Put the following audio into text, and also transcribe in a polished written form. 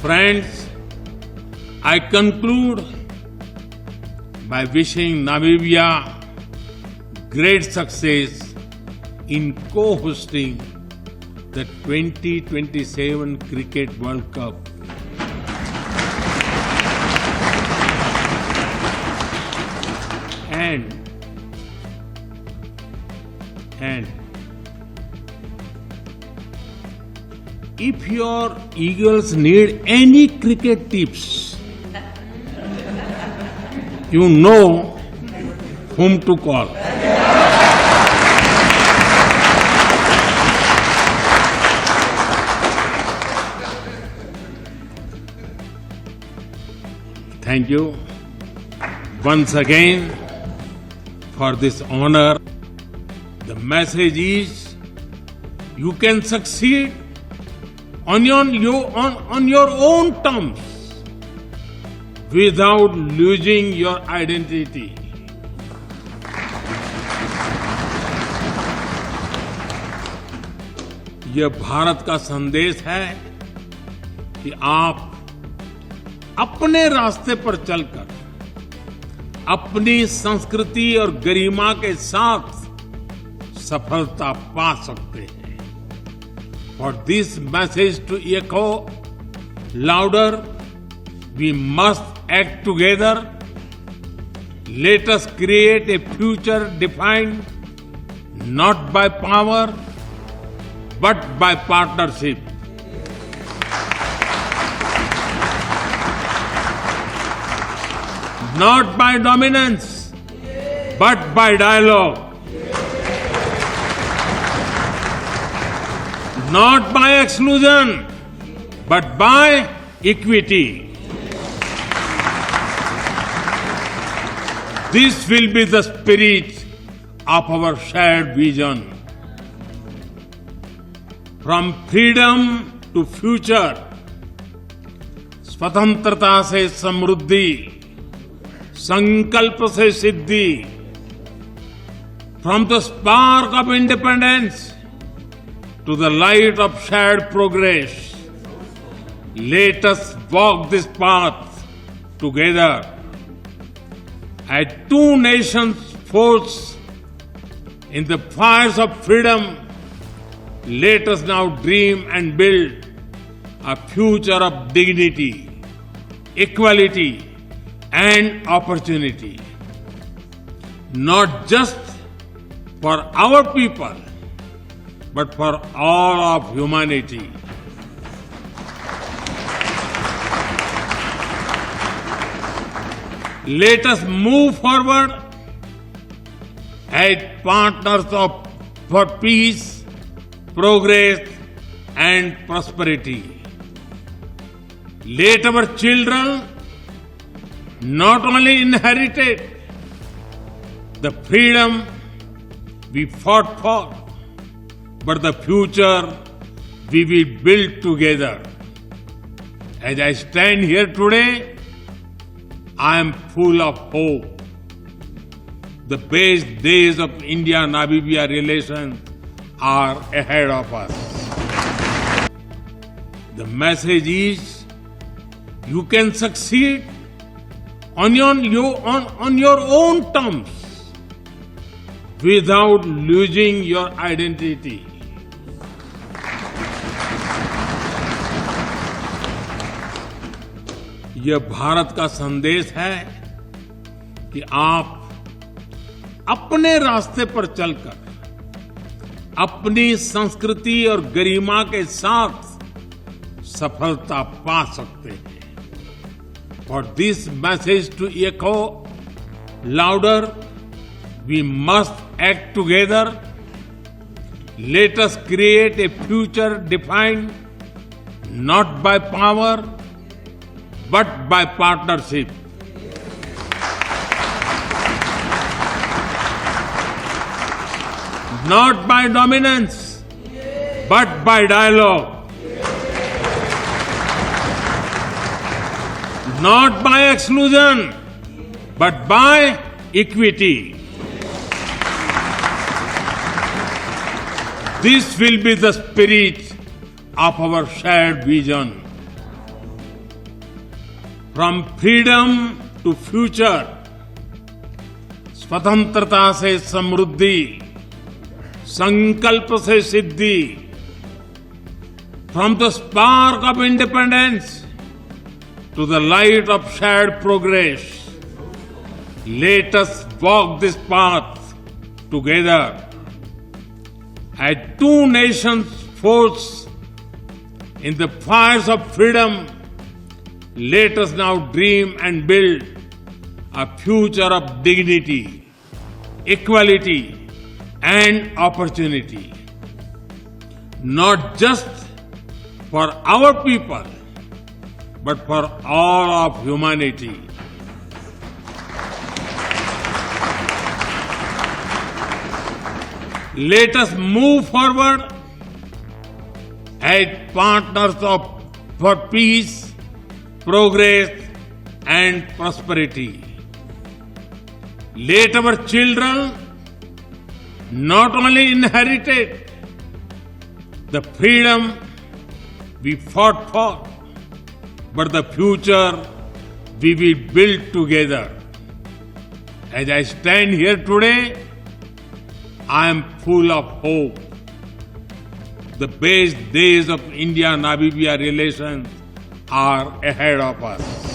Friends, I conclude by wishing Namibia great success in co-hosting the 2027 Cricket World Cup. And if your Eagles need any cricket tips, you know whom to call. Thank you once again for this honor. The message is you can succeed on your own terms without losing your identity. यह भारत का संदेश है कि आप अपने रास्ते पर चलकर अपनी संस्कृति और गरिमा के साथ सफलता पा सकते हैं. For this message to echo louder, we must act together. Let us create a future defined not by power but by partnership. Not by dominance but by dialogue. Not by exclusion, but by equity. This will be the spirit of our shared vision. From freedom to future, स्वतंत्रता से समृद्धि, संकल्प से सिद्धि. From the spark of independence to the light of shared progress, let us walk this path together. As two nations forged in the fires of freedom, let us now dream and build a future of dignity, equality, and opportunity. Not just for our people, but for all of humanity. Let us move forward as partners for peace, progress, and prosperity. Let our children not only inherit the freedom we fought for, but the future we will build together. As I stand here today, I am full of hope. The best days of India-Namibia relations are ahead of us. The message is you can succeed on your own terms without losing your identity. यह भारत का संदेश है कि आप अपने रास्ते पर चलकर अपनी संस्कृति और गरिमा के साथ सफलता पा सकते हैं. For this message to echo louder, we must act together. Let us create a future defined not by power but by partnership. Not by dominance, but by dialogue. Not by exclusion, but by equity. This will be the spirit of our shared vision. From freedom to future, स्वतंत्रता से समृद्धि, संकल्प से सिद्धि, from the spark of independence to the light of shared progress. Let us walk this path together as two nations forged in the fires of freedom. Let us now dream and build a future of dignity, equality, and opportunity. Not just for our people, but for all of humanity. Let us move forward as partners for peace, progress, and prosperity. Let our children not only inherit the freedom we fought for, but the future we will build together. As I stand here today, I am full of hope. The best days of India-Namibia relations are ahead of us.